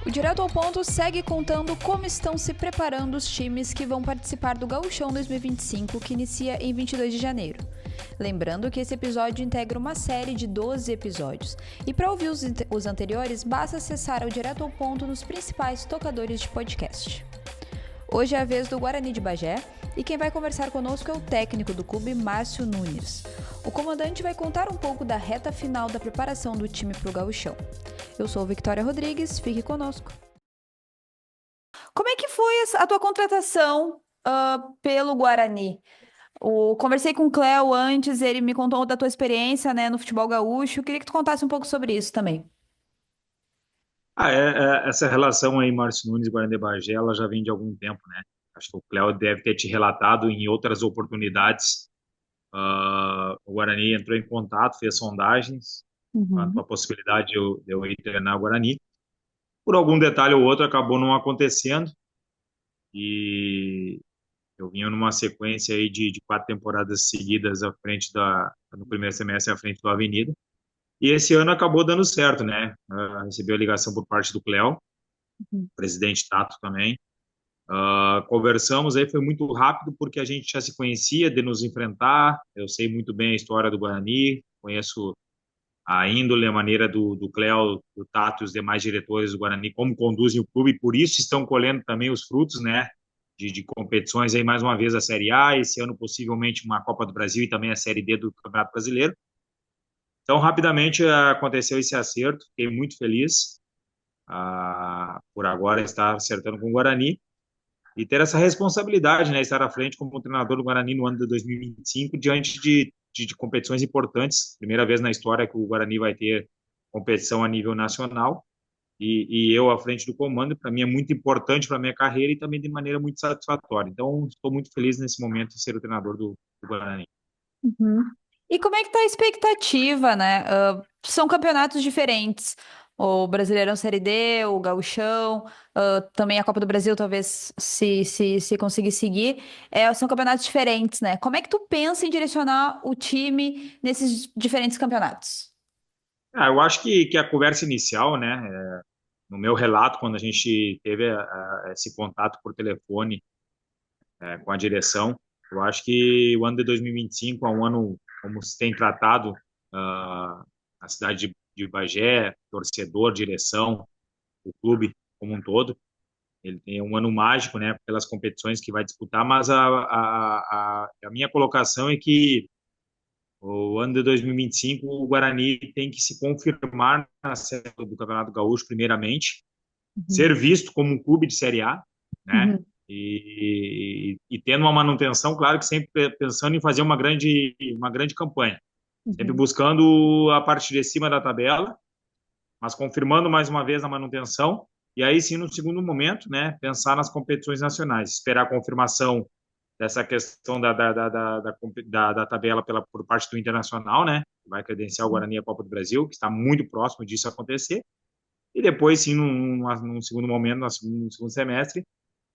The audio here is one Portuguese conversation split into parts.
O Direto ao Ponto segue contando como estão se preparando os times que vão participar do Gauchão 2025, que inicia em 22 de janeiro. Lembrando que esse episódio integra uma série de 12 episódios. E para ouvir os anteriores, basta acessar o Direto ao Ponto nos principais tocadores de podcast. Hoje é a vez do Guarani de Bagé e quem vai conversar conosco é o técnico do clube, Márcio Nunes. O comandante vai contar um pouco da reta final da preparação do time para o Gauchão. Eu sou Victoria Rodrigues, fique conosco. Como é que foi a tua contratação pelo Guarani? Conversei com o Cléo antes, ele me contou da tua experiência, né, no futebol gaúcho. Eu queria que tu contasse um pouco sobre isso também. Essa relação aí, Márcio Nunes e Guarani de Bagé, ela já vem de algum tempo, né? Acho que o Cléo deve ter te relatado em outras oportunidades. O Guarani entrou em contato, fez sondagens quanto Uhum. à possibilidade de eu ir treinar o Guarani. Por algum detalhe ou outro, acabou não acontecendo e eu vinha numa sequência aí de 4 temporadas seguidas no primeiro semestre à frente do Avenida. E esse ano acabou dando certo, né? Recebi a ligação por parte do Cléo, Uhum. presidente Tato também. Conversamos aí, foi muito rápido porque a gente já se conhecia de nos enfrentar. Eu sei muito bem a história do Guarani, conheço a índole, a maneira do Cléo, do Tato e os demais diretores do Guarani, como conduzem o clube, e por isso estão colhendo também os frutos, né? De competições aí, mais uma vez, a Série A, esse ano possivelmente uma Copa do Brasil e também a Série D do Campeonato Brasileiro. Então, rapidamente aconteceu esse acerto, fiquei muito feliz por agora estar acertando com o Guarani e ter essa responsabilidade, né, estar à frente como treinador do Guarani no ano de 2025, diante de competições importantes. Primeira vez na história que o Guarani vai ter competição a nível nacional e eu à frente do comando, para mim é muito importante para a minha carreira e também de maneira muito satisfatória. Então, estou muito feliz nesse momento de ser o treinador do Guarani. Uhum. E como é que tá a expectativa, né? São campeonatos diferentes. O Brasileirão Série D, o Gauchão, também a Copa do Brasil, talvez, se conseguir seguir. São campeonatos diferentes, né? Como é que tu pensa em direcionar o time nesses diferentes campeonatos? Eu acho que a conversa inicial, né, no meu relato, quando a gente teve esse contato por telefone com a direção. Eu acho que o ano de 2025 é um ano, como se tem tratado a cidade de Bagé, torcedor, direção, o clube como um todo. Ele tem um ano mágico, né, pelas competições que vai disputar, mas a minha colocação é que o ano de 2025 o Guarani tem que se confirmar na Série do Campeonato Gaúcho, primeiramente, Uhum. ser visto como um clube de Série A, né? Uhum. E tendo uma manutenção, claro que sempre pensando em fazer uma grande campanha, sempre Uhum. buscando a parte de cima da tabela, mas confirmando mais uma vez a manutenção, e aí sim, no segundo momento, né, pensar nas competições nacionais, esperar a confirmação dessa questão da tabela por parte do Internacional, né, que vai credenciar o Guarani à Copa do Brasil, que está muito próximo disso acontecer, e depois, sim, num segundo momento, no segundo semestre,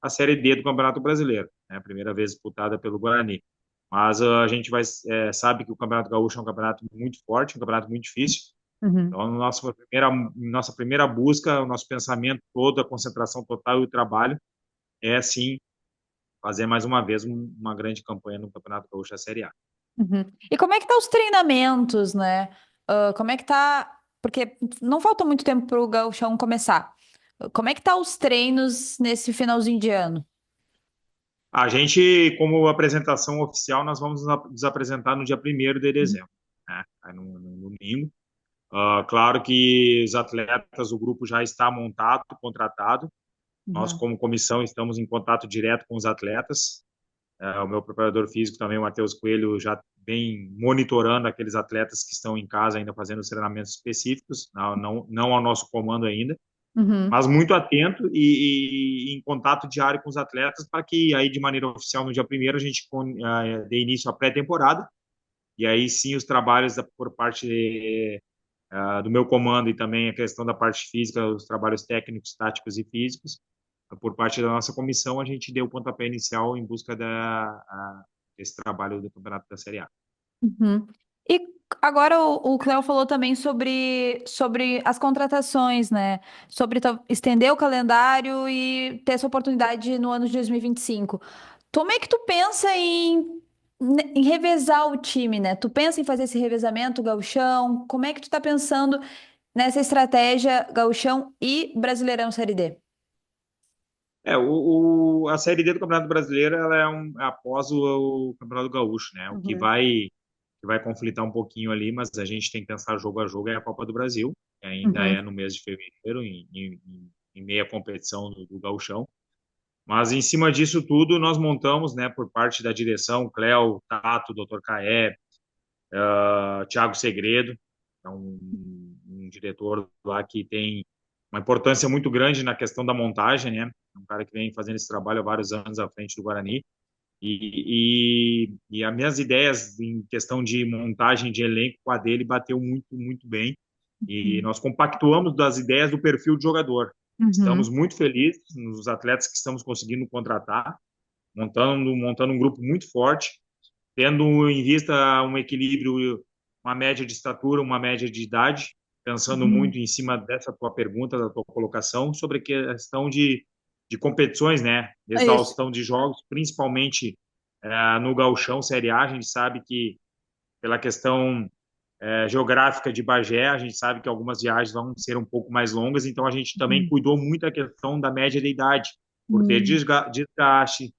a Série D do Campeonato Brasileiro, né? A primeira vez disputada pelo Guarani. Mas a gente sabe que o Campeonato Gaúcho é um campeonato muito forte, um campeonato muito difícil. Uhum. Então, nossa primeira busca, o nosso pensamento todo, a concentração total e o trabalho é, sim, fazer mais uma vez uma grande campanha no Campeonato Gaúcho da Série A. Uhum. E como é que tá os treinamentos, né? Como é que tá? Porque não falta muito tempo para o Gauchão começar. Como é que tá os treinos nesse finalzinho de ano? A gente, como apresentação oficial, nós vamos nos apresentar no dia 1º de dezembro, né? Aí no domingo. Claro que os atletas, o grupo já está montado, contratado. Nós, Uhum. como comissão, estamos em contato direto com os atletas. O meu preparador físico também, o Matheus Coelho, já vem monitorando aqueles atletas que estão em casa ainda fazendo os treinamentos específicos, não ao nosso comando ainda, Uhum. mas muito atento e em contato diário com os atletas para que aí de maneira oficial no dia 1º a gente dê início à pré-temporada e aí sim os trabalhos por parte do meu comando e também a questão da parte física, os trabalhos técnicos, táticos e físicos, por parte da nossa comissão, a gente deu o pontapé inicial em busca desse trabalho do Campeonato da Série A. Uhum. E Agora o Cléo falou também sobre as contratações, né? Sobre estender o calendário e ter essa oportunidade no ano de 2025. Como é que tu pensa em revezar o time, né? Tu pensa em fazer esse revezamento, gauchão? Como é que tu tá pensando nessa estratégia gauchão e Brasileirão Série D? A Série D do Campeonato Brasileiro ela é após o Campeonato Gaúcho, né? O Uhum, que vai conflitar um pouquinho ali, mas a gente tem que pensar jogo a jogo é a Copa do Brasil, que ainda é uhum, no mês de fevereiro, em meia competição do Gauchão. Mas em cima disso tudo, nós montamos, né, por parte da direção, Cléo, Tato, Dr. Caé, Thiago Segredo, é um diretor lá que tem uma importância muito grande na questão da montagem, né? É um cara que vem fazendo esse trabalho há vários anos à frente do Guarani. E as minhas ideias em questão de montagem de elenco com a dele bateu muito, muito bem. E nós compactuamos das ideias do perfil de jogador. Estamos uhum. muito felizes nos atletas que estamos conseguindo contratar, montando um grupo muito forte, tendo em vista um equilíbrio, uma média de estatura, uma média de idade, pensando Uhum. muito em cima dessa tua pergunta, da tua colocação, sobre a questão de competições, né? É isso. Exaustão de jogos, principalmente no Gauchão Série A, a gente sabe que pela questão geográfica de Bagé, a gente sabe que algumas viagens vão ser um pouco mais longas, então a gente também Uhum. cuidou muito da questão da média de idade, por ter Uhum. desgaste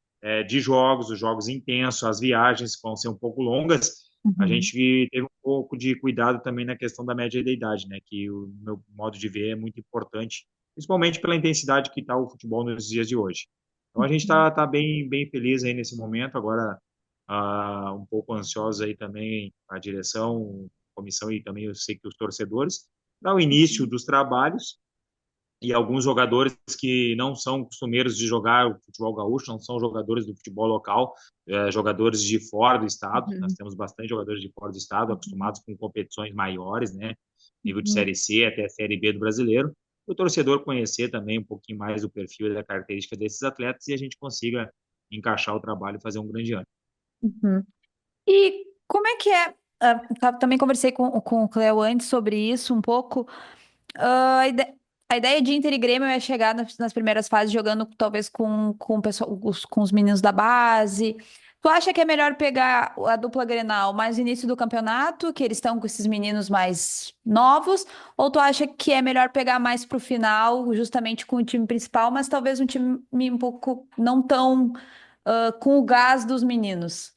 de jogos, os jogos intensos, as viagens vão ser um pouco longas, a Uhum. gente teve um pouco de cuidado também na questão da média de idade, né, que o meu modo de ver é muito importante, principalmente pela intensidade que está o futebol nos dias de hoje. Então a gente tá bem, bem feliz aí nesse momento, agora um pouco ansiosos aí também a direção, comissão e também eu sei que os torcedores, para o início dos trabalhos e alguns jogadores que não são costumeiros de jogar o futebol gaúcho, não são jogadores do futebol local, jogadores de fora do estado, nós Uhum. temos bastante jogadores de fora do estado, Uhum. acostumados com competições maiores, né, nível de Uhum. Série C até a Série B do brasileiro, o torcedor conhecer também um pouquinho mais o perfil e da característica desses atletas e a gente consiga encaixar o trabalho e fazer um grande ano. Uhum. E como é que é? Também conversei com o Cleo antes sobre isso um pouco. Ah, a ideia de Inter e Grêmio é chegar nas primeiras fases jogando talvez com, o pessoal, com os meninos da base. Tu acha que é melhor pegar a dupla Grenal mais no início do campeonato, que eles estão com esses meninos mais novos? Ou tu acha que é melhor pegar mais pro final, justamente com o time principal, mas talvez um time um pouco não tão com o gás dos meninos?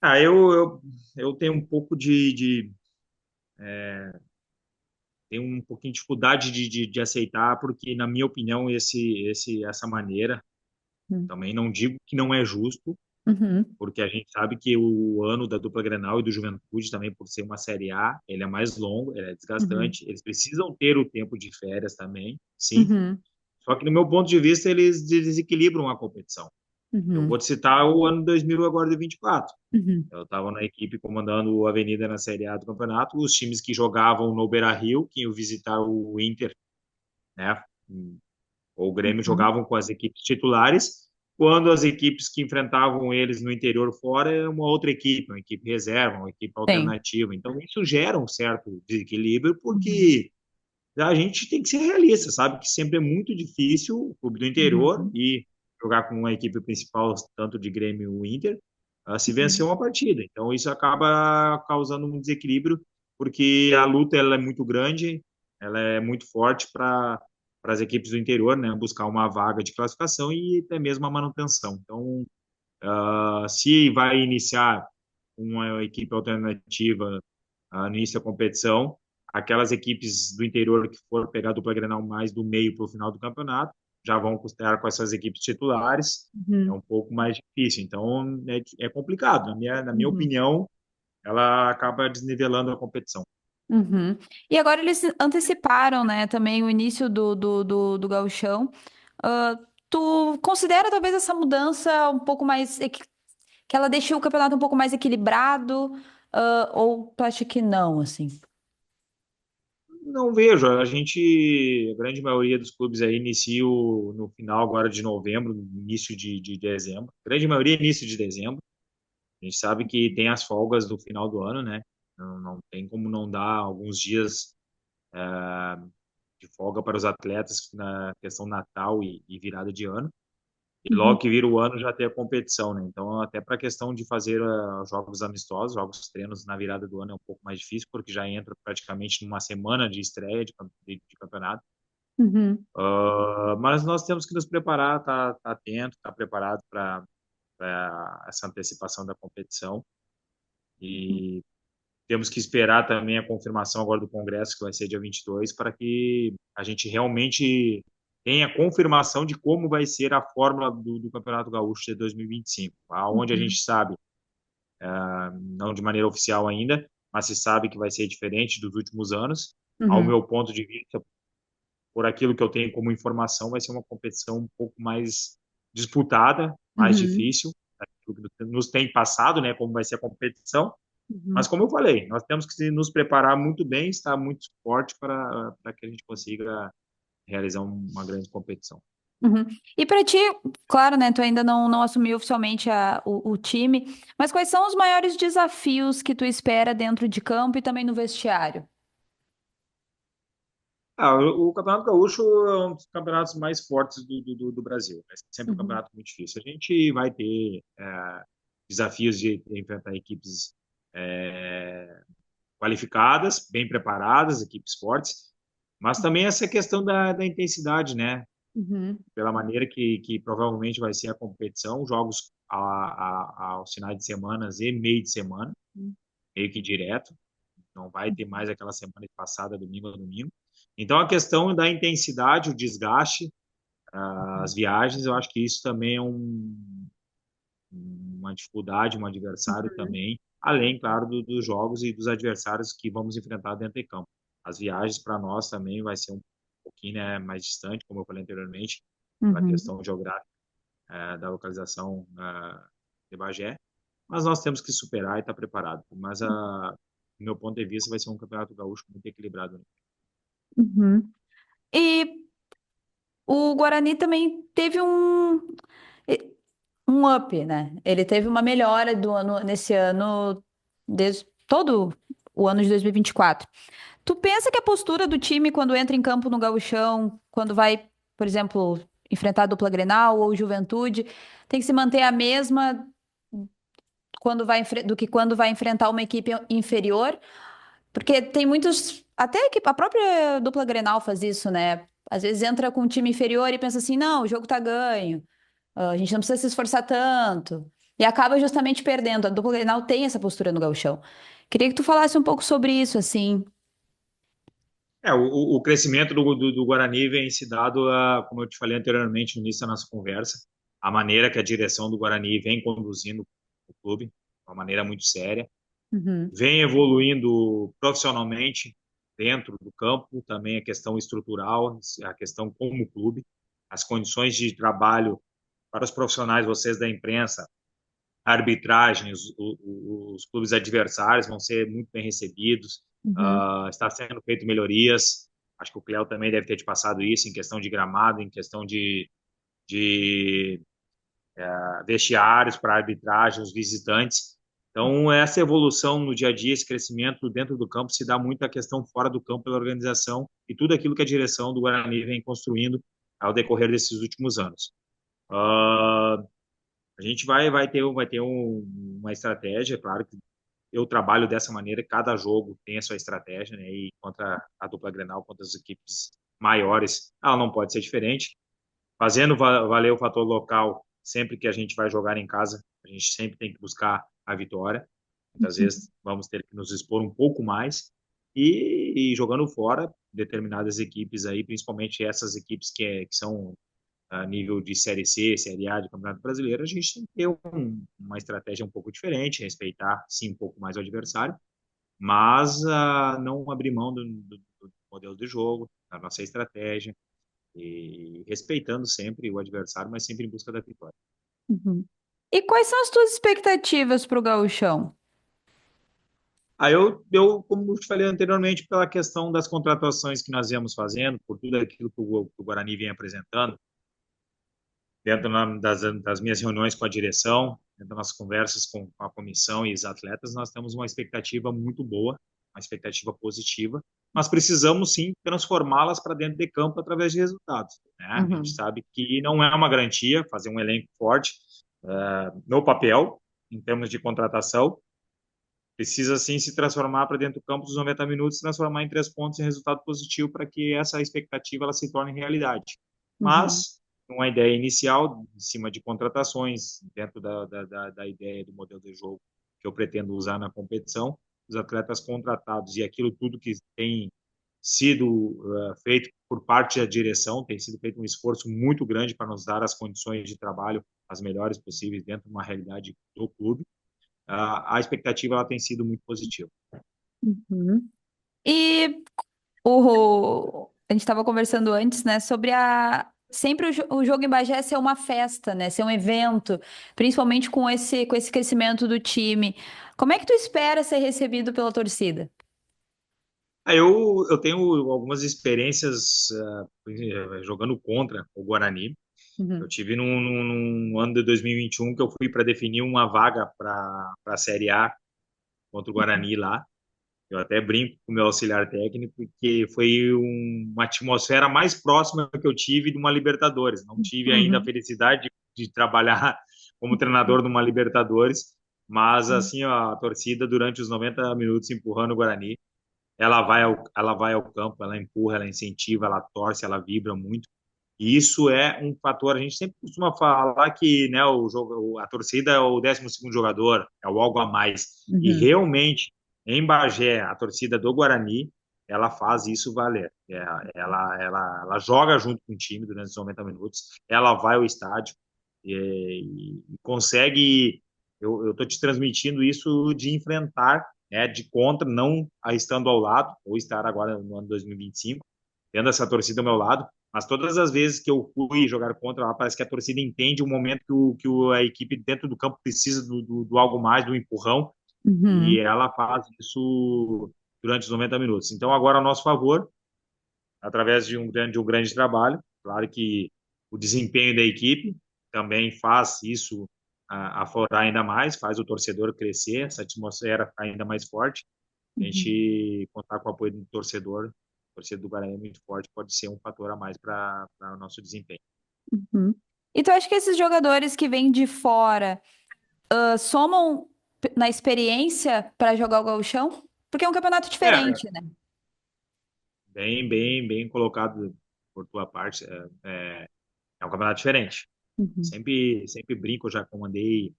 Ah, eu tenho um pouco tenho um pouquinho de dificuldade de aceitar, porque, na minha opinião, essa maneira, também não digo que não é justo, Uhum, porque a gente sabe que o ano da dupla Grenal e do Juventude, também por ser uma Série A, ele é mais longo, ele é uhum, desgastante, eles precisam ter o tempo de férias também, sim, uhum, só que, no meu ponto de vista, eles desequilibram a competição. Eu vou uhum, te citar o ano 2000 agora de 24. uhum. Eu estava na equipe comandando o Avenida na Série A do campeonato. Os times que jogavam no Beira-Rio, que iam visitar o Inter, né, ou o Grêmio, Uhum. jogavam com as equipes titulares. Quando as equipes que enfrentavam eles no interior fora é uma outra equipe, uma equipe reserva, uma equipe Tem. alternativa. Então isso gera um certo desequilíbrio, Uhum. porque a gente tem que ser realista, sabe? Que sempre é muito difícil o clube do interior Uhum. e jogar com uma equipe principal, tanto de Grêmio e Inter, se vencer Uhum. uma partida. Então isso acaba causando um desequilíbrio, porque a luta ela é muito grande, ela é muito forte para as equipes do interior, né? Buscar uma vaga de classificação e até mesmo a manutenção. Então, se vai iniciar uma equipe alternativa no início da competição, aquelas equipes do interior que for pegar a dupla Grenal mais do meio para o final do campeonato já vão custear com essas equipes titulares. É Uhum. um pouco mais difícil. Então, é complicado. Na minha Uhum. opinião, ela acaba desnivelando a competição. Uhum. E agora eles anteciparam, né, também o início do gauchão. Ah, tu considera talvez essa mudança um pouco mais, que ela deixe o campeonato um pouco mais equilibrado, ou tu acha que não, assim? Não vejo. A grande maioria dos clubes aí inicia no final agora de novembro, no início de dezembro. A grande maioria é início de dezembro. A gente sabe que tem as folgas do final do ano, né? Não tem como não dar alguns dias de folga para os atletas na questão Natal e virada de ano. E Uhum, logo que vira o ano já tem a competição, né? Então, até para a questão de fazer jogos amistosos, jogos treinos na virada do ano é um pouco mais difícil, porque já entra praticamente numa semana de estreia de campeonato. uhum, Mas nós temos que nos preparar, tá atento, tá preparado para essa antecipação da competição. uhum, E temos que esperar também a confirmação agora do Congresso, que vai ser dia 22, para que a gente realmente tenha confirmação de como vai ser a fórmula do Campeonato Gaúcho de 2025, aonde a uhum, gente sabe, não de maneira oficial ainda, mas se sabe que vai ser diferente dos últimos anos. Ao uhum, meu ponto de vista, por aquilo que eu tenho como informação, vai ser uma competição um pouco mais disputada, mais uhum, difícil, aquilo que nos tem passado, né, como vai ser a competição. Mas, uhum, como eu falei, nós temos que nos preparar muito bem, estar muito forte para que a gente consiga realizar uma grande competição. uhum. E para ti, claro, né? Tu ainda não assumiu oficialmente o time, mas quais são os maiores desafios que tu espera dentro de campo e também no vestiário? O Campeonato Gaúcho é um dos campeonatos mais fortes do Brasil. É sempre um Uhum, campeonato muito difícil. A gente vai ter desafios de enfrentar equipes é, qualificadas, bem preparadas, equipes fortes, mas também essa questão da intensidade, né? uhum, Pela maneira que provavelmente vai ser a competição, jogos aos finais de semana e meio de semana, meio que direto, não vai ter mais aquela semana passada, domingo a domingo. Então, a questão da intensidade, o desgaste, as viagens, eu acho que isso também é uma dificuldade, um adversário uhum, também, além, claro, dos jogos e dos adversários que vamos enfrentar dentro de campo. As viagens para nós também vai ser um pouquinho, né, mais distante, como eu falei anteriormente, pela uhum, questão geográfica da localização de Bagé, mas nós temos que superar e estar preparado. Mas, do meu ponto de vista, vai ser um campeonato gaúcho muito equilibrado, né? uhum. E o Guarani também teve um up, né? Ele teve uma melhora do ano nesse ano, desde todo o ano de 2024. Tu pensa que a postura do time quando entra em campo no Gauchão, quando vai, por exemplo, enfrentar a dupla Grenal ou Juventude, tem que se manter a mesma do que quando vai enfrentar uma equipe inferior? Porque tem muitos, até a própria dupla Grenal faz isso, né? Às vezes entra com um time inferior e pensa assim, não, o jogo tá ganho. A gente não precisa se esforçar tanto. E acaba justamente perdendo. A dupla Grenal tem essa postura no gauchão. Queria que tu falasse um pouco sobre isso, assim. O crescimento do Guarani vem se dado, como eu te falei anteriormente no início da nossa conversa, a maneira que a direção do Guarani vem conduzindo o clube, de uma maneira muito séria, Uhum, vem evoluindo profissionalmente dentro do campo, também a questão estrutural, a questão como clube, as condições de trabalho para os profissionais, vocês da imprensa, a arbitragem, os clubes adversários vão ser muito bem recebidos, uhum, está sendo feito melhorias, acho que o Cléo também deve ter te passado isso, em questão de gramado, em questão de vestiários para arbitragem, os visitantes. Então, essa evolução no dia a dia, esse crescimento dentro do campo, se dá muito a questão fora do campo pela organização e tudo aquilo que a direção do Guarani vem construindo ao decorrer desses últimos anos. A gente uma estratégia, é claro que eu trabalho dessa maneira, cada jogo tem a sua estratégia, né? E contra a dupla Grenal, contra as equipes maiores, ela não pode ser diferente. Fazendo valer o fator local, sempre que a gente vai jogar em casa, a gente sempre tem que buscar a vitória. Muitas vezes vamos ter que nos expor um pouco mais e jogando fora determinadas equipes aí, principalmente essas equipes que são a nível de Série C, Série A de Campeonato Brasileiro, a gente tem que ter uma estratégia um pouco diferente, respeitar sim um pouco mais o adversário, mas não abrir mão do modelo de jogo, da nossa estratégia, e respeitando sempre o adversário, mas sempre em busca da vitória. uhum. E quais são as tuas expectativas para o gauchão? Aí como eu te falei anteriormente, pela questão das contratações que nós viemos fazendo, por tudo aquilo que o Guarani vem apresentando, dentro das minhas reuniões com a direção, dentro das nossas conversas com a comissão e os atletas, nós temos uma expectativa muito boa, uma expectativa positiva. Nós precisamos, sim, transformá-las para dentro de campo através de resultados, né? A gente Uhum. sabe que não é uma garantia fazer um elenco forte no papel, em termos de contratação, precisa sim se transformar para dentro do campo dos 90 minutos, transformar em 3 pontos em resultado positivo para que essa expectativa ela se torne realidade. Uhum. Mas, uma ideia inicial, em cima de contratações, dentro da ideia do modelo de jogo que eu pretendo usar na competição, os atletas contratados e aquilo tudo que tem sido feito por parte da direção, tem sido feito um esforço muito grande para nos dar as condições de trabalho as melhores possíveis dentro de uma realidade do clube. A expectativa ela tem sido muito positiva. Uhum. E a gente estava conversando antes, né, sobre sempre o jogo em Bagé ser uma festa, né, ser um evento, principalmente com esse crescimento do time. Como é que tu espera ser recebido pela torcida? Eu tenho algumas experiências jogando contra o Guarani. Eu Uhum. tive num ano de 2021 que eu fui para definir uma vaga para a Série A contra o Guarani lá. Eu até brinco com o meu auxiliar técnico, porque foi uma atmosfera mais próxima que eu tive de uma Libertadores. Não tive ainda a Uhum. felicidade de trabalhar como treinador de uma Libertadores, mas assim, ó, a torcida durante os 90 minutos empurrando o Guarani, ela vai ao campo, ela empurra, ela incentiva, ela torce, ela vibra muito. E isso é um fator, a gente sempre costuma falar que, né, a torcida é o 12º jogador, é o algo a mais. E Uhum. realmente, em Bagé, a torcida do Guarani, ela faz isso valer. Ela joga junto com o time durante os 90 minutos, ela vai ao estádio e consegue. Eu estou te transmitindo isso de enfrentar, né, de contra, não a estando ao lado, ou estar agora no ano 2025, tendo essa torcida ao meu lado, mas todas as vezes que eu fui jogar contra lá, parece que a torcida entende o momento a equipe dentro do campo precisa do algo mais, do empurrão, e Uhum. ela faz isso durante os 90 minutos. Então, agora, a nosso favor, através de um grande trabalho, claro que o desempenho da equipe também faz isso aflorar ainda mais, faz o torcedor crescer, essa atmosfera ficar ainda mais forte. A Uhum. gente contar com o apoio do torcedor, o torcedor do Guarani é muito forte, pode ser um fator a mais para o nosso desempenho. Uhum. E tu acha que esses jogadores que vêm de fora somam na experiência para jogar o gauchão? Porque é um campeonato É, diferente, né? bem colocado por tua parte. É um campeonato diferente. Uhum. Sempre brinco, eu já comandei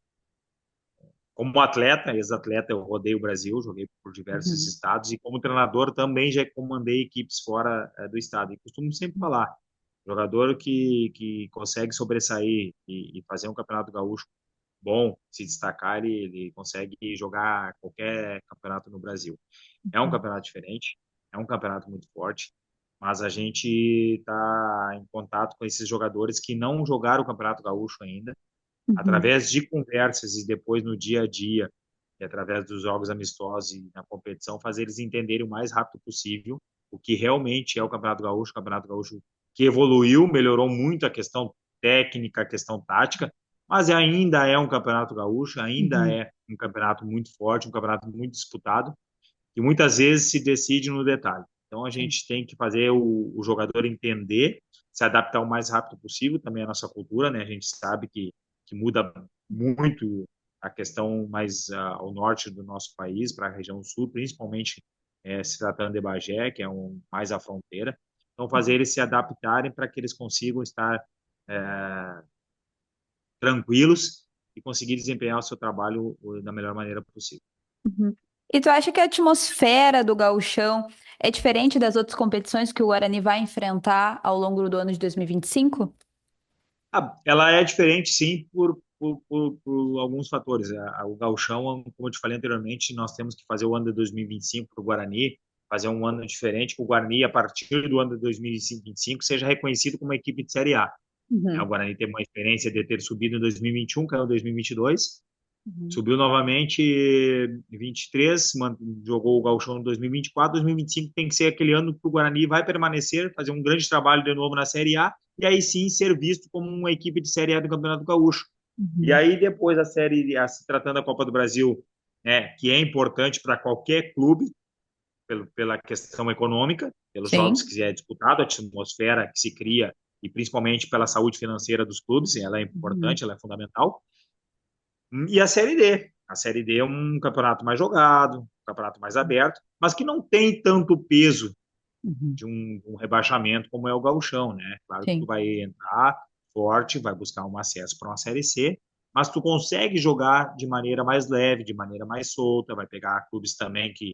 como atleta, ex-atleta, eu rodei o Brasil, joguei por diversos Uhum. estados e como treinador também já comandei equipes fora do estado. E costumo sempre falar, jogador que consegue sobressair e fazer um campeonato gaúcho bom, se destacar, ele consegue jogar qualquer campeonato no Brasil. É um campeonato diferente, é um campeonato muito forte, mas a gente está em contato com esses jogadores que não jogaram o Campeonato Gaúcho ainda, Uhum. através de conversas e depois no dia a dia, e através dos jogos amistosos e na competição, fazer eles entenderem o mais rápido possível o que realmente é o Campeonato Gaúcho que evoluiu, melhorou muito a questão técnica, a questão tática, mas ainda é um Campeonato Gaúcho, ainda Uhum. é um campeonato muito forte, um campeonato muito disputado, e muitas vezes se decide no detalhe. Então a Sim. gente tem que fazer o jogador entender, se adaptar o mais rápido possível, também é a nossa cultura, né? A gente sabe que muda muito a questão mais ao norte do nosso país, para a região sul, principalmente se tratando de Bagé, que é mais a fronteira. Então fazer eles se adaptarem para que eles consigam estar é, tranquilos e conseguir desempenhar o seu trabalho da melhor maneira possível. Uhum. E tu acha que a atmosfera do gauchão é diferente das outras competições que o Guarani vai enfrentar ao longo do ano de 2025? Ela é diferente, sim, por alguns fatores. O gauchão, como eu te falei anteriormente, nós temos que fazer o ano de 2025 para o Guarani, fazer um ano diferente, que o Guarani, a partir do ano de 2025, seja reconhecido como uma equipe de Série A. O Uhum. Guarani tem uma experiência de ter subido em 2021, caiu em 2022, Uhum. subiu novamente em 23, jogou o gauchão em 2024, 2025 tem que ser aquele ano que o Guarani vai permanecer, fazer um grande trabalho de novo na Série A, e aí sim ser visto como uma equipe de Série A do Campeonato Gaúcho. E Uhum. aí depois se tratando da Copa do Brasil, né, que é importante para qualquer clube, pela questão econômica, pelos jogos Sim. que é disputado, a atmosfera que se cria e principalmente pela saúde financeira dos clubes, ela é Uhum. importante, ela é fundamental. E a Série D. A Série D é um campeonato mais jogado, um campeonato mais aberto, mas que não tem tanto peso Uhum. de um rebaixamento como é o Gauchão, né? Claro que tu Sim. vai entrar forte, vai buscar um acesso para uma Série C, mas tu consegue jogar de maneira mais leve, de maneira mais solta, vai pegar clubes também que,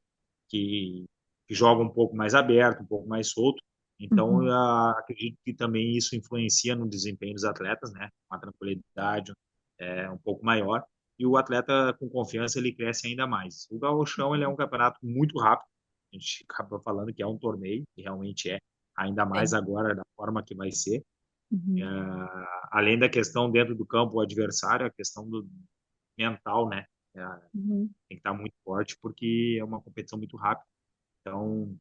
que jogam um pouco mais aberto, um pouco mais solto. Então, eu Uhum. acredito que também isso influencia no desempenho dos atletas, né? Uma tranquilidade um pouco maior. E o atleta com confiança, ele cresce ainda mais. O Gauchão, ele é um campeonato muito rápido. A gente acaba falando que é um torneio, e realmente é, ainda mais Sim. agora da forma que vai ser. Uhum. Além da questão dentro do campo, o adversário, a questão do mental, né? Uhum. Tem que estar muito forte, porque é uma competição muito rápida. Então,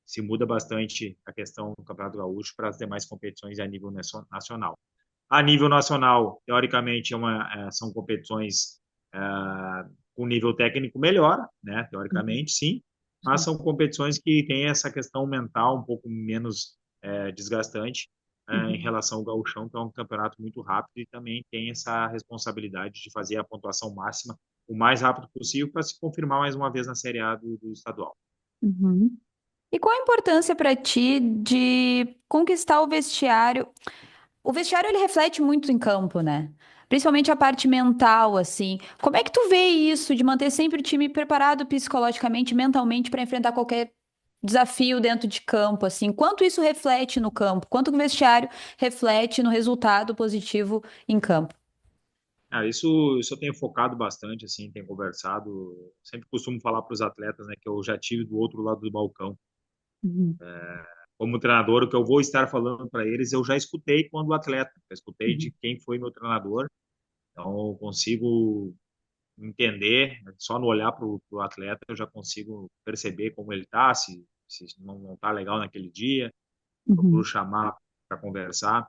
se muda bastante a questão do Campeonato Gaúcho para as demais competições a nível nacional. A nível nacional, teoricamente, são competições é, com nível técnico melhor, né? Uhum. Teoricamente, sim, mas Sim. são competições que têm essa questão mental um pouco menos desgastante em Uhum. relação ao gauchão, que é um campeonato muito rápido e também tem essa responsabilidade de fazer a pontuação máxima o mais rápido possível para se confirmar mais uma vez na Série A do estadual. Uhum. E qual a importância para ti de conquistar o vestiário? O vestiário ele reflete muito em campo, né? Principalmente a parte mental, assim. Como é que tu vê isso de manter sempre o time preparado psicologicamente, mentalmente para enfrentar qualquer desafio dentro de campo, assim? Quanto isso reflete no campo? Quanto o vestiário reflete no resultado positivo em campo? Isso eu tenho focado bastante, assim, tenho conversado. Sempre costumo falar para os atletas, né, que eu já tive do outro lado do balcão. Uhum. Como treinador, o que eu vou estar falando para eles, eu já escutei quando atleta, já escutei Uhum. de quem foi meu treinador, então eu consigo entender, só no olhar para o atleta eu já consigo perceber como ele está, se não está legal naquele dia, procuro Uhum. chamar para conversar.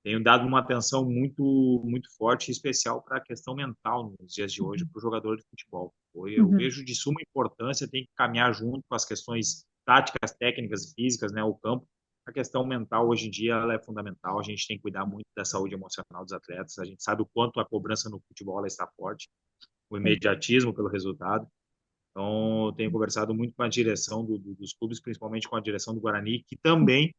Tenho dado uma atenção muito forte e especial para a questão mental nos dias de hoje para o jogador de futebol. Eu Uhum. vejo de suma importância, tem que caminhar junto com as questões táticas, técnicas e físicas, né, o campo. A questão mental hoje em dia ela é fundamental. A gente tem que cuidar muito da saúde emocional dos atletas. A gente sabe o quanto a cobrança no futebol ela está forte, o Sim. imediatismo pelo resultado. Então, eu tenho conversado muito com a direção dos clubes, principalmente com a direção do Guarani, que também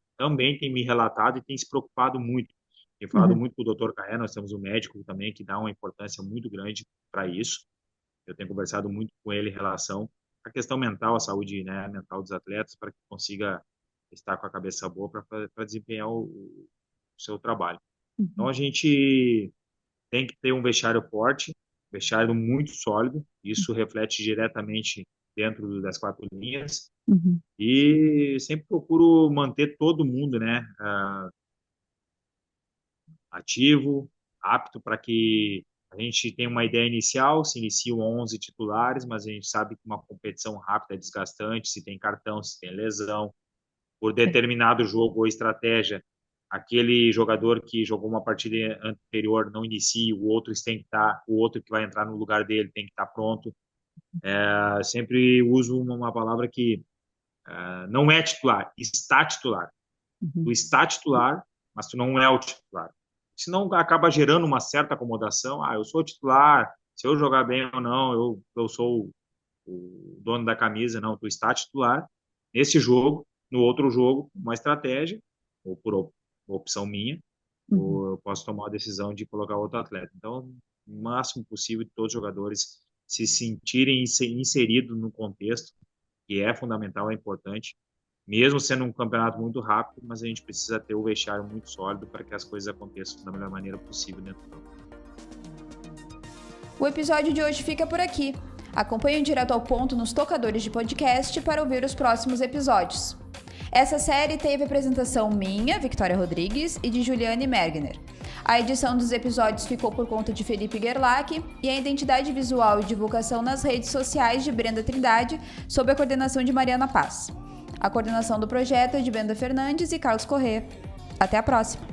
tem me relatado e tem se preocupado muito. Tenho falado Uhum. muito com o Dr. Caé, nós temos um médico também que dá uma importância muito grande para isso. Eu tenho conversado muito com ele em relação à questão mental, à saúde, né, mental dos atletas, para que consiga estar com a cabeça boa para desempenhar o seu trabalho. Então, Uhum. a gente tem que ter um vestiário forte, vestiário muito sólido, isso reflete diretamente dentro das quatro linhas, Uhum. e sempre procuro manter todo mundo, né, ativo, apto para que a gente tenha uma ideia inicial, se iniciam 11 titulares, mas a gente sabe que uma competição rápida é desgastante, se tem cartão, se tem lesão, por Sim. determinado jogo ou estratégia, aquele jogador que jogou uma partida anterior não inicia, o outro tem que estar, o outro que vai entrar no lugar dele tem que estar pronto. Eu sempre uso uma palavra que não é titular, está titular. Tu Uhum. está titular, mas tu não é o titular. Senão acaba gerando uma certa acomodação. Eu sou titular, se eu jogar bem ou não, eu sou o dono da camisa. Não, tu está titular nesse jogo, no outro jogo, uma estratégia, ou por opção minha, Uhum. ou eu posso tomar a decisão de colocar outro atleta. Então, o máximo possível de todos os jogadores se sentirem inseridos no contexto, que é fundamental, é importante, mesmo sendo um campeonato muito rápido, mas a gente precisa ter o vestiário muito sólido para que as coisas aconteçam da melhor maneira possível dentro do campo. O episódio de hoje fica por aqui. Acompanhe o Direto ao Ponto nos tocadores de podcast para ouvir os próximos episódios. Essa série teve apresentação minha, Victoria Rodrigues, e de Juliane Mergner. A edição dos episódios ficou por conta de Felipe Gerlach e a identidade visual e divulgação nas redes sociais de Brenda Trindade, sob a coordenação de Mariana Paz. A coordenação do projeto é de Brenda Fernandes e Carlos Corrêa. Até a próxima!